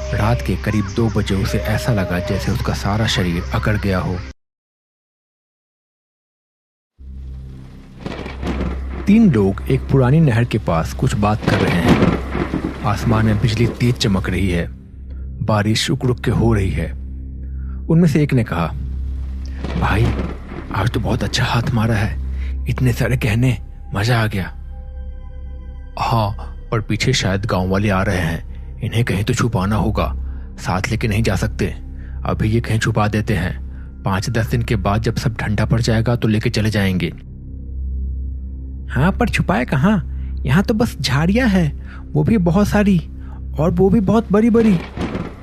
रात के करीब 2 बजे उसे ऐसा लगा जैसे उसका सारा शरीर अकड़ गया हो। 3 लोग एक पुरानी नहर के पास कुछ बात कर रहे हैं। आसमान में बिजली तेज चमक रही है, बारिश रुक रुक के हो रही है। उनमें से एक ने कहा, भाई आज तो बहुत अच्छा हाथ मारा है, इतने सारे कहने, मजा आ गया। हाँ, पर पीछे शायद गांव वाले आ रहे हैं, इन्हें कहीं तो छुपाना होगा, साथ लेके नहीं जा सकते। अभी ये कहीं छुपा देते हैं, 5-10 दिन के बाद जब सब ठंडा पड़ जाएगा तो लेके चले जाएंगे। हाँ, पर छुपाए कहाँ, यहाँ तो बस झाड़ियाँ है, वो भी बहुत सारी, और वो भी बहुत बड़ी बड़ी।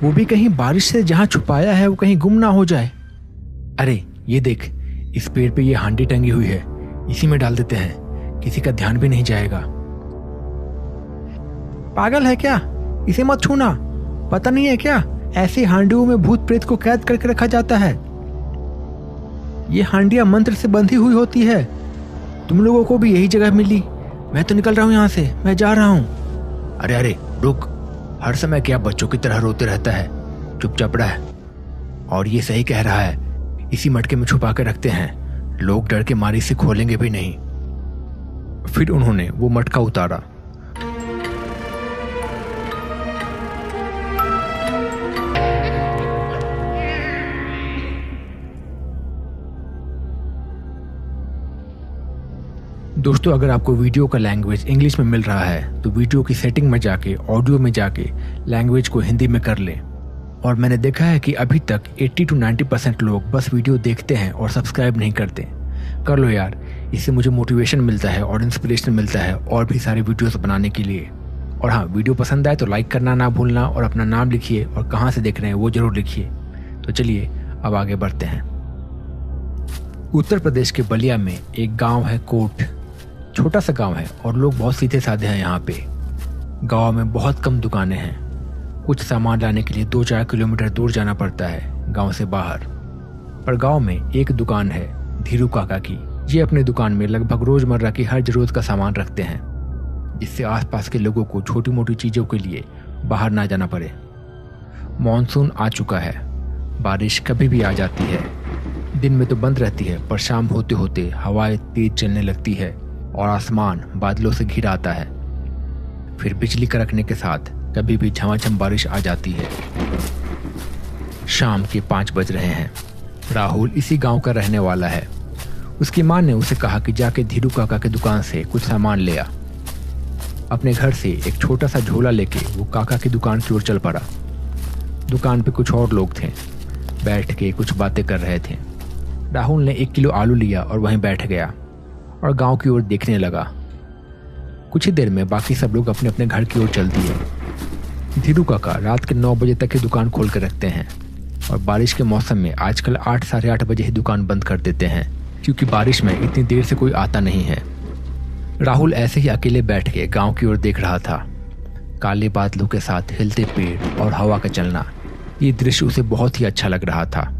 वो भी कहीं बारिश से जहाँ छुपाया है वो कहीं गुम ना हो जाए। अरे ये देख, इस पेड़ पे ये हांडी टंगी हुई है, इसी में डाल देते हैं, किसी का ध्यान भी नहीं जाएगा। पागल है क्या, इसे मत छूना। पता नहीं है क्या, ऐसे हांडियों में भूत प्रेत को कैद करके रखा जाता है। ये हांडियां मंत्र से बंधी हुई होती है। तुम लोगों को भी यही जगह मिली। मैं तो निकल रहा हूं यहाँ से, मैं जा रहा हूं। अरे अरे रुक, हर समय क्या बच्चों की तरह रोते रहता है, चुपचाप रह। और ये सही कह रहा है, इसी मटके में छुपा के रखते हैं, लोग डर के मारे इसे खोलेंगे भी नहीं। फिर उन्होंने वो मटका उतारा। दोस्तों, अगर आपको वीडियो का लैंग्वेज इंग्लिश में मिल रहा है तो वीडियो की सेटिंग में जाके, ऑडियो में जाके लैंग्वेज को हिंदी में कर लें। और मैंने देखा है कि अभी तक 80 to 90% लोग बस वीडियो देखते हैं और सब्सक्राइब नहीं करते। कर लो यार, इससे मुझे मोटिवेशन मिलता है और इंस्पिरेशन मिलता है और भी सारे वीडियोस बनाने के लिए। और हाँ, वीडियो पसंद आए तो लाइक करना ना भूलना, और अपना नाम लिखिए और कहाँ से देख रहे हैं वो जरूर लिखिए। तो चलिए अब आगे बढ़ते हैं। उत्तर प्रदेश के बलिया में एक गाँव है कोट। छोटा सा गांव है और लोग बहुत सीधे साधे हैं यहाँ पे। गांव में बहुत कम दुकानें हैं। कुछ सामान लाने के लिए 2-4 किलोमीटर दूर जाना पड़ता है गांव से बाहर। पर गांव में एक दुकान है धीरू काका की। ये अपनी दुकान में लगभग रोजमर्रा की हर जरूरत का सामान रखते हैं, जिससे आसपास के लोगों को छोटी मोटी चीजों के लिए बाहर ना जाना पड़े। मॉनसून आ चुका है, बारिश कभी भी आ जाती है। दिन में तो बंद रहती है, पर शाम होते होते हवाएं तेज चलने लगती है और आसमान बादलों से घिरा आता है। फिर बिजली कड़कने के साथ कभी भी झमाझम बारिश आ जाती है। शाम के 5 बज रहे हैं। राहुल इसी गांव का रहने वाला है। उसकी मां ने उसे कहा कि जाके धीरू काका की दुकान से कुछ सामान ले आ। अपने घर से एक छोटा सा झोला लेके वो काका की दुकान की ओर चल पड़ा। दुकान पे कुछ और लोग थे, बैठ के कुछ बातें कर रहे थे। राहुल ने 1 किलो आलू लिया और वहीं बैठ गया और गांव की ओर देखने लगा। कुछ ही देर में बाकी सब लोग अपने अपने घर की ओर चल दिए। धीरू काका रात के 9 बजे तक ही दुकान खोल कर रखते हैं और बारिश के मौसम में आजकल 8-8:30 बजे ही दुकान बंद कर देते हैं, क्योंकि बारिश में इतनी देर से कोई आता नहीं है। राहुल ऐसे ही अकेले बैठ के गांव की ओर देख रहा था। काले बादलों के साथ हिलते पेड़ और हवा का चलना, ये दृश्य उसे बहुत ही अच्छा लग रहा था।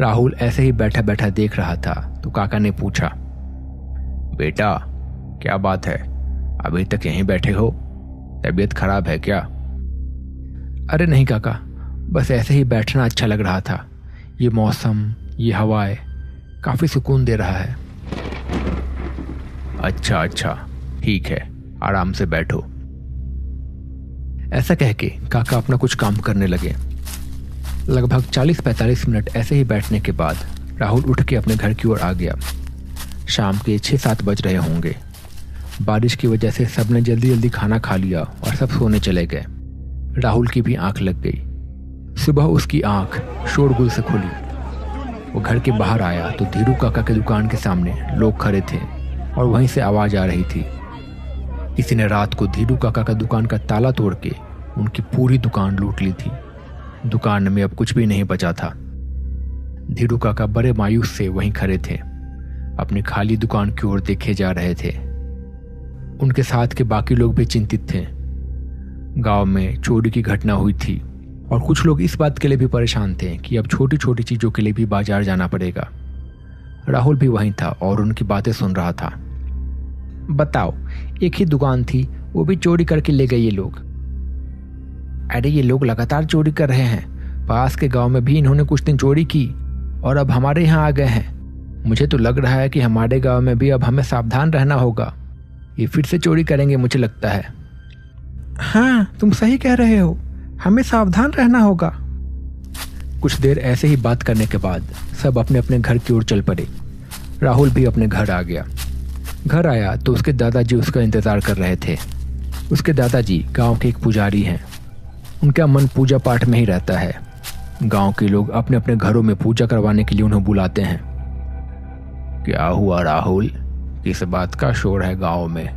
राहुल ऐसे ही बैठा बैठा देख रहा था तो काका ने पूछा, बेटा क्या बात है, अभी तक यहीं बैठे हो, तबीयत खराब है क्या? अरे नहीं काका, बस ऐसे ही बैठना अच्छा लग रहा था। ये मौसम, ये हवाएं काफी सुकून दे रहा है। अच्छा अच्छा, ठीक है, आराम से बैठो। ऐसा कह के काका अपना कुछ काम करने लगे। लगभग 40-45 मिनट ऐसे ही बैठने के बाद राहुल उठ के अपने घर की ओर आ गया। शाम के 6-7 बज रहे होंगे। बारिश की वजह से सबने जल्दी जल्दी खाना खा लिया और सब सोने चले गए। राहुल की भी आंख लग गई। सुबह उसकी आंख शोरगुल से खुली। वो घर के बाहर आया तो धीरू काका के दुकान के सामने लोग खड़े थे और वहीं से आवाज आ रही थी। किसी ने रात को धीरू काका का दुकान का ताला तोड़ के उनकी पूरी दुकान लूट ली थी। दुकान में अब कुछ भी नहीं बचा था। धीरू काका बड़े मायूस से वहीं खड़े थे, अपनी खाली दुकान की ओर देखे जा रहे थे। उनके साथ के बाकी लोग भी चिंतित थे। गांव में चोरी की घटना हुई थी और कुछ लोग इस बात के लिए भी परेशान थे कि अब छोटी छोटी चीजों के लिए भी बाजार जाना पड़ेगा। राहुल भी वहीं था और उनकी बातें सुन रहा था। बताओ, एक ही दुकान थी, वो भी चोरी करके ले गए ये लोग। अरे ये लोग लगातार चोरी कर रहे हैं। पास के गांव में भी इन्होंने कुछ दिन चोरी की और अब हमारे यहाँ आ गए हैं। मुझे तो लग रहा है कि हमारे गांव में भी अब हमें सावधान रहना होगा। ये फिर से चोरी करेंगे मुझे लगता है। हाँ, तुम सही कह रहे हो, हमें सावधान रहना होगा। कुछ देर ऐसे ही बात करने के बाद सब अपने अपने घर की ओर चल पड़े। राहुल भी अपने घर आ गया। घर आया तो उसके दादाजी उसका इंतज़ार कर रहे थे। उसके दादाजी गांव के एक पुजारी हैं। उनका मन पूजा पाठ में ही रहता है। गांव के लोग अपने अपने घरों में पूजा करवाने के लिए उन्हें बुलाते हैं। क्या हुआ राहुल, किस बात का शोर है गांव में?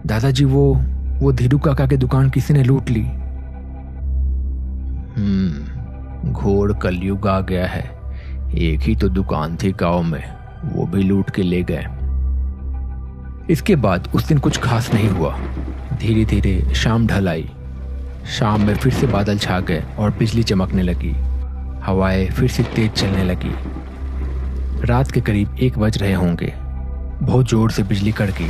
दादाजी वो धीरू काका की दुकान किसी ने लूट ली। घोर कलयुग आ गया है। एक ही तो दुकान थी गांव में, वो भी लूट के ले गए। इसके बाद उस दिन कुछ खास नहीं हुआ। धीरे धीरे शाम ढल आई। शाम में फिर से बादल छा गए और बिजली चमकने लगी। हवाएं फिर से तेज चलने लगी। रात के करीब 1 बज रहे होंगे। बहुत जोर से बिजली कड़की।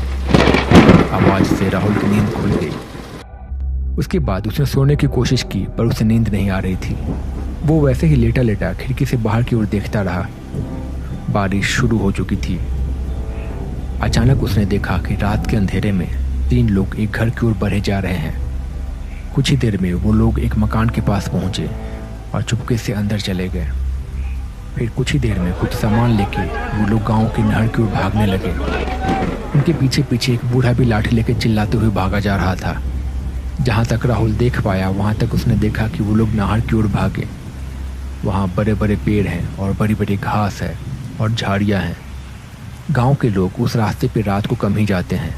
आवाज से राहुल की नींद खुल गई। उसके बाद उसने सोने की कोशिश की पर उसे नींद नहीं आ रही थी। वो वैसे ही लेटा लेटा खिड़की से बाहर की ओर देखता रहा। बारिश शुरू हो चुकी थी। अचानक उसने देखा कि रात के अंधेरे में 3 लोग एक घर की ओर बढ़े जा रहे हैं। कुछ ही देर में वो लोग एक मकान के पास पहुंचे और चुपके से अंदर चले गए। फिर कुछ ही देर में कुछ सामान लेके वो लोग गांव की नहर की ओर भागने लगे। उनके पीछे पीछे एक बूढ़ा भी लाठी लेके चिल्लाते हुए भागा जा रहा था। जहाँ तक राहुल देख पाया वहाँ तक उसने देखा कि वो लोग नहर की ओर भागे। वहाँ बड़े बड़े पेड़ हैं और बड़ी बड़ी घास है और झाड़ियाँ हैं। गांव के लोग उस रास्ते पे रात को कम ही जाते हैं।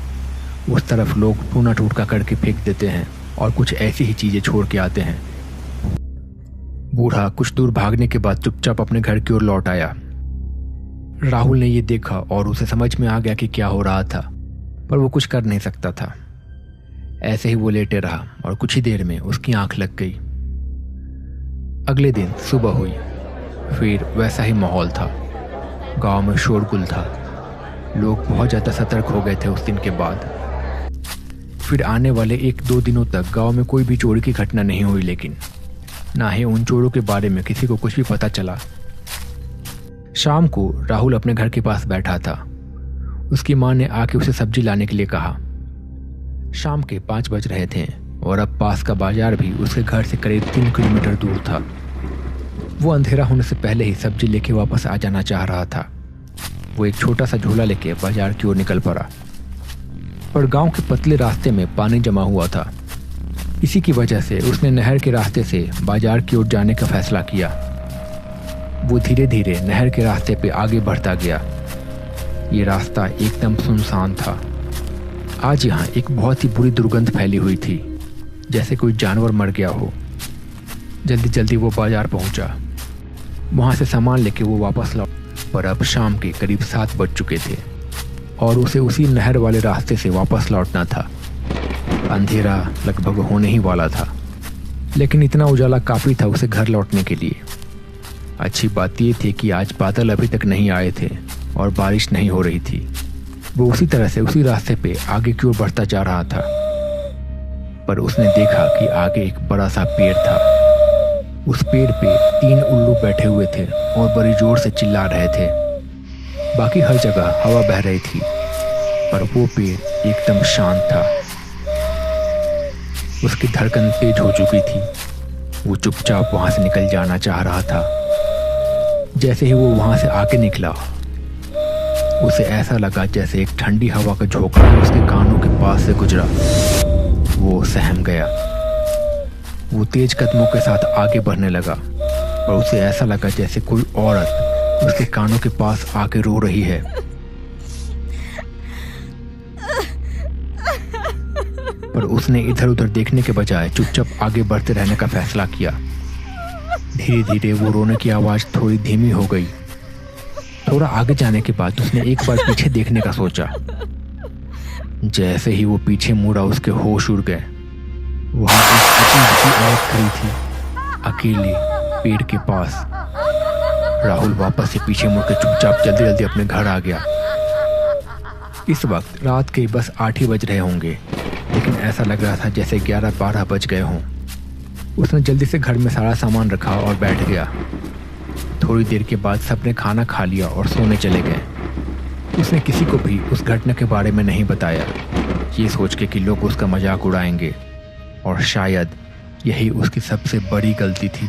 उस तरफ लोग टूना टूटका करके फेंक देते हैं और कुछ ऐसी ही चीज़ें छोड़ के आते हैं। बूढ़ा कुछ दूर भागने के बाद चुपचाप अपने घर की ओर लौट आया। राहुल ने ये देखा और उसे समझ में आ गया कि क्या हो रहा था, पर वो कुछ कर नहीं सकता था। ऐसे ही वो लेटे रहा और कुछ ही देर में उसकी आंख लग गई। अगले दिन सुबह हुई। फिर वैसा ही माहौल था। गांव में शोरगुल था। लोग बहुत ज़्यादा सतर्क हो गए थे उस दिन के बाद। फिर आने वाले 1-2 दिनों तक गांव में कोई भी चोरी की घटना नहीं हुई, लेकिन ना ही उन चोरों के बारे में किसी को कुछ भी पता चला। शाम को राहुल अपने घर के पास बैठा था। उसकी माँ ने आके उसे सब्जी लाने के लिए कहा। शाम के 5 बज रहे थे और अब पास का बाजार भी उसके घर से करीब 3 किलोमीटर दूर था। वो अंधेरा होने से पहले ही सब्जी लेके वापस आ जाना चाह रहा था। वो एक छोटा सा झोला लेके बाजार की ओर निकल पड़ा, पर गांव के पतले रास्ते में पानी जमा हुआ था। इसी की वजह से उसने नहर के रास्ते से बाजार की ओर जाने का फैसला किया। वो धीरे धीरे नहर के रास्ते पे आगे बढ़ता गया। ये रास्ता एकदम सुनसान था। आज यहाँ एक बहुत ही बुरी दुर्गंध फैली हुई थी, जैसे कोई जानवर मर गया हो। जल्दी जल्दी वो बाजार पहुंचा। वहां से सामान लेके वो वापस लौट, पर अब शाम के करीब 7 बज चुके थे और उसे उसी नहर वाले रास्ते से वापस लौटना था। अंधेरा लगभग होने ही वाला था, लेकिन इतना उजाला काफ़ी था उसे घर लौटने के लिए। अच्छी बात ये थी कि आज बादल अभी तक नहीं आए थे और बारिश नहीं हो रही थी। वो उसी तरह से उसी रास्ते पे आगे की ओर बढ़ता जा रहा था, पर उसने देखा कि आगे एक बड़ा सा पेड़ था। उस पेड़ पे 3 उल्लू बैठे हुए थे और बड़ी जोर से चिल्ला रहे थे। बाकी हर जगह हवा बह रही थी, पर वो पेड़ एकदम शांत था। उसकी धड़कन तेज हो चुकी थी। वो चुपचाप वहां से निकल जाना चाह रहा था। जैसे ही वो वहां से आगे निकला, उसे ऐसा लगा जैसे एक ठंडी हवा का झोंका उसके कानों के पास से गुजरा। वो सहम गया। वो तेज कदमों के साथ आगे बढ़ने लगा और उसे ऐसा लगा जैसे कोई औरत उसके कानों के पास आके रो रही है। पर उसने इधर उधर देखने के बजाय चुपचाप आगे बढ़ते रहने का फैसला किया। धीरे धीरे वो रोने की आवाज थोड़ी धीमी हो गई। थोड़ा आगे जाने के बाद उसने एक बार पीछे देखने का सोचा। जैसे ही वो पीछे मुड़ा उसके होश उड़ गए। वहां एक अजीब सी औरत खड़ी थी, अकेली पेड़ के पास। राहुल वापस से पीछे मुड़कर चुपचाप जल्दी जल्दी अपने घर आ गया। इस वक्त रात के बस 8 ही बज रहे होंगे। लेकिन ऐसा लग रहा था जैसे 11-12 बज गए हों। उसने जल्दी से घर में सारा सामान रखा और बैठ गया। थोड़ी देर के बाद सबने खाना खा लिया और सोने चले गए। उसने किसी को भी उस घटना के बारे में नहीं बताया, ये सोच के कि लोग उसका मजाक उड़ाएंगे, और शायद यही उसकी सबसे बड़ी गलती थी।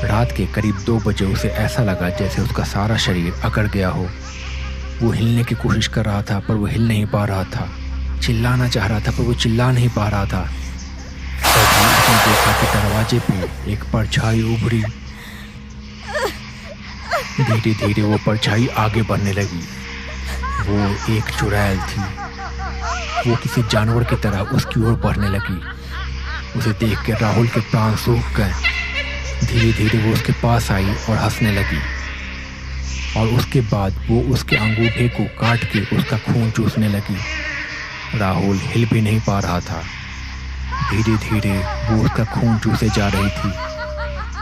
रात के करीब 2 बजे उसे ऐसा लगा जैसे उसका सारा शरीर अकड़ गया हो। वो हिलने की कोशिश कर रहा था पर वो हिल नहीं पा रहा था। चिल्लाना चाह रहा था पर वो चिल्ला नहीं पा रहा था। तभी उसने देखा कि दरवाजे पे एक परछाई उभरी। धीरे धीरे वो परछाई आगे बढ़ने लगी। वो एक चुड़ैल थी। वो किसी जानवर की तरह उसकी ओर बढ़ने लगी। उसे देख के राहुल के प्राण सूख गए। धीरे धीरे वो उसके पास आई और हंसने लगी, और उसके बाद वो उसके अंगूठे को काट के उसका खून चूसने लगी। राहुल हिल भी नहीं पा रहा था। धीरे धीरे वो उसका खून चूसे जा रही थी।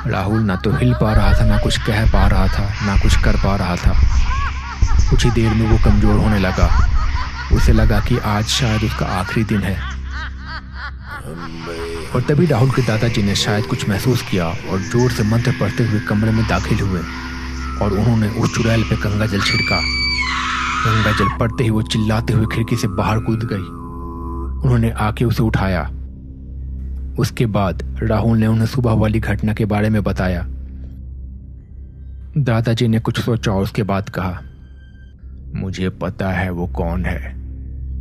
राहुल ना तो हिल पा रहा था, ना कुछ कह पा रहा था, ना कुछ कर पा रहा था। कुछ ही देर में वो कमज़ोर होने लगा। उसे लगा कि आज शायद उसका आखिरी दिन है। और तभी राहुल के दादाजी ने शायद कुछ महसूस किया और जोर से मंत्र पढ़ते हुए कमरे में दाखिल हुए, और उन्होंने उस चुड़ैल पे गंगा जल छिड़का। गंगा जल पड़ते ही वो चिल्लाते हुए खिड़की से बाहर कूद गई। उन्होंने आके उसे उठाया। उसके बाद राहुल ने उन्हें सुबह वाली घटना के बारे में बताया। दादाजी ने कुछ सोचा और उसके बाद कहा, मुझे पता है वो कौन है,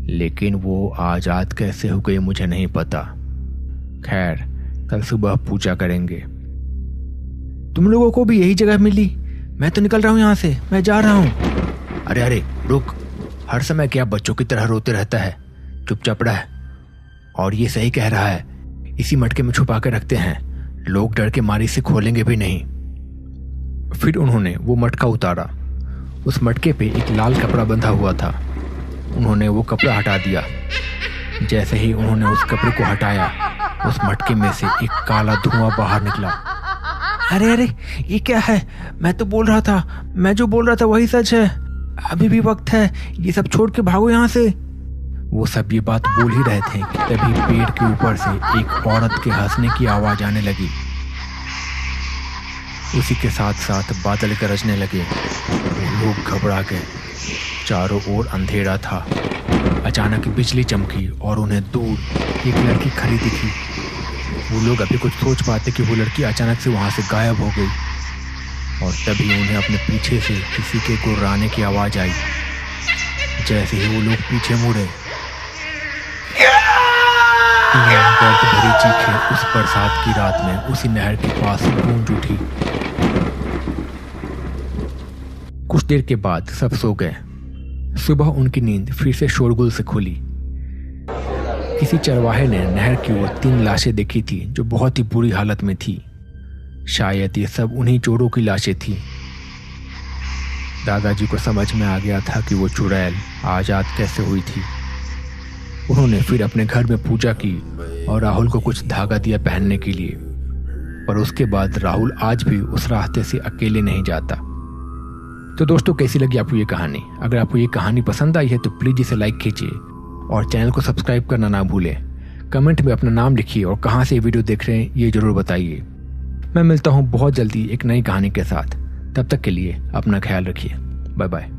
लेकिन वो आजाद कैसे हो गई मुझे नहीं पता। खैर, कल सुबह पूजा करेंगे। तुम लोगों को भी यही जगह मिली? मैं तो निकल रहा हूँ यहाँ से, मैं जा रहा हूँ। अरे अरे रुक, हर समय क्या बच्चों की तरह रोते रहता है? चुपचाप रह। और ये सही कह रहा है, इसी मटके में छुपा के रखते हैं, लोग डर के मारे इसे खोलेंगे भी नहीं। फिर उन्होंने वो मटका उतारा। उस मटके पे एक लाल कपड़ा बंधा हुआ था। उन्होंने वो कपड़ा हटा दिया। जैसे ही उन्होंने उस कपड़े को हटाया, उस मटके में से एक काला धुआं बाहर निकला। अरे अरे, ये क्या है? मैं तो बोल रहा था, मैं जो बोल रहा था वही सच है। अभी भी वक्त है, ये सब छोड़ के भागो यहाँ से। वो सब ये बात बोल ही रहे थे कि तभी पेड़ के ऊपर से एक औरत के हंसने की आवाज आने लगी। उसी के साथ साथ बादल गरजने लगे। लोग घबरा गए। चारों ओर अंधेरा था। अचानक बिजली चमकी और उन्हें दूर एक लड़की खड़ी दिखी। वो लोग अभी कुछ सोच पाते कि वो लड़की अचानक से वहां से गायब हो गई, और तभी उन्हें अपने पीछे से किसी के गुर्राने की आवाज आई। जैसे ही वो लोग पीछे मुड़े, दर्द भरी चीखें उस बरसात की रात में उसी नहर के पास गूंज उठी। कुछ देर के बाद सब सो गए। सुबह उनकी नींद फिर से शोरगुल से खुली। किसी चरवाहे ने नहर की ओर 3 लाशें देखी थी जो बहुत ही बुरी हालत में थी। शायद ये सब उन्हीं चोरों की लाशें थी। दादाजी को समझ में आ गया था कि वो चुड़ैल आजाद कैसे हुई थी। उन्होंने फिर अपने घर में पूजा की और राहुल को कुछ धागा दिया पहनने के लिए, पर उसके बाद राहुल आज भी उस रास्ते से अकेले नहीं जाता। तो दोस्तों, कैसी लगी आपको ये कहानी? अगर आपको ये कहानी पसंद आई है तो प्लीज़ इसे लाइक कीजिए और चैनल को सब्सक्राइब करना ना भूलें। कमेंट में अपना नाम लिखिए और कहाँ से ये वीडियो देख रहे हैं ये ज़रूर बताइए। मैं मिलता हूँ बहुत जल्दी एक नई कहानी के साथ। तब तक के लिए अपना ख्याल रखिए। Bye bye.